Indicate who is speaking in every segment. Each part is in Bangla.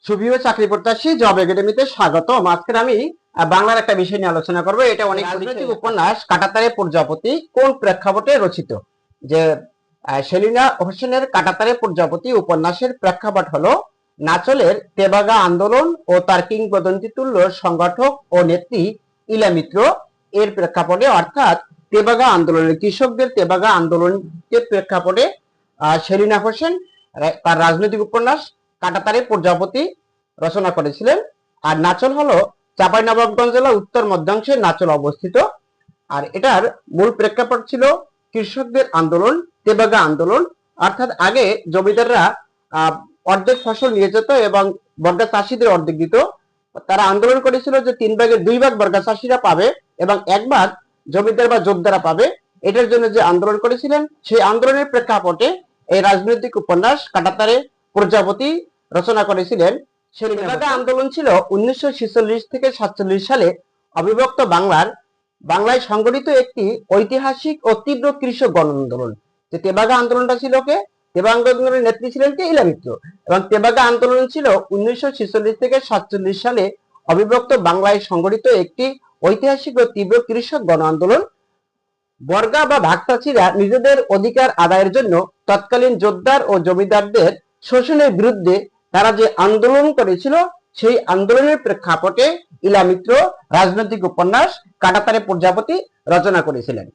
Speaker 1: সুপ্রিয় চাকরি প্রত্যাশী জব একাডেমিতে স্বাগতম। আজকের আমি বাংলার একটা বিষয় নিয়ে আলোচনা করব। এটা অনেক রাজনৈতিক উপন্যাস কাঁটাতারে প্রজাপতি কোন প্রেক্ষাপটে রচিত। যে সেলিনা হোসেনের কাঁটাতারে প্রজাপতি উপন্যাসের প্রেক্ষাপট হলো নাচলের তেবাগা আন্দোলন ও তার কিংবদন্তি তুল্য সংগঠক ও নেত্রী ইলা মিত্র এর প্রেক্ষাপটে, অর্থাৎ তেবাগা আন্দোলনের কৃষকদের তেবাগা আন্দোলনের প্রেক্ষাপটে সেলিনা হোসেন তার রাজনৈতিক উপন্যাস কাঁটাতারে প্রজাপতি রচনা করেছিলেন। আর নাচল হলো চাঁপাইনবাবগঞ্জ জেলা উত্তর মধ্যাংশে নাচল অবস্থিত। আর এটার মূল প্রেক্ষাপট ছিল কৃষকদের আন্দোলন, তেবাগা আন্দোলন। অর্থাৎ আগে জমিদাররা অর্ধেক ফসল নিয়ে যেত এবং বর্গা চাষিদের অর্ধেক দিত। তারা আন্দোলন করেছিল যে 3 ভাগের 2 ভাগ বর্গা চাষিরা পাবে এবং 1 ভাগ জমিদার বা যোদ্ধারা পাবে। এটার জন্য যে আন্দোলন করেছিলেন, সেই আন্দোলনের প্রেক্ষাপটে এই রাজনৈতিক উপন্যাস কাঁটাতারে প্রজাপতি রচনা করেছিলেন। তেবাগা আন্দোলন ছিল 1946 থেকে 47 সালে অবিভক্ত বাংলায় সংগঠিত একটি ঐতিহাসিক ও তীব্র কৃষক গণ আন্দোলন। যে তেবাগা আন্দোলনটা ছিল কে? তেবাগা আন্দোলনের নেত্রী ছিলেন কে? ইলা মিত্র। এবং তেবাগা আন্দোলন ছিল 1946 থেকে 47 সালে অবিভক্ত বাংলায় সংগঠিত একটি ঐতিহাসিক ও তীব্র কৃষক গণ আন্দোলন। বর্গা বা ভাগচাষীরা নিজেদের অধিকার আদায়ের জন্য তৎকালীন জোদ্দার ও জমিদারদের শোষণের বিরুদ্ধে তারা যে আন্দোলন করেছিল, সেই আন্দোলনের প্রেক্ষাপটে ইলা মিত্র রাজনৈতিক উপন্যাস কাঁটাতারে প্রজাপতি রচনা করেছিলেন।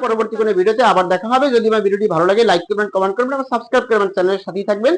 Speaker 1: পরবর্তী কোনো ভিডিওতে আবার দেখা হবে। যদি আমার ভিডিওটি ভালো লাগে লাইক করবেন, কমেন্ট করবেন এবং সাবস্ক্রাইব করবেন, চ্যানেলের সাথেই থাকবেন।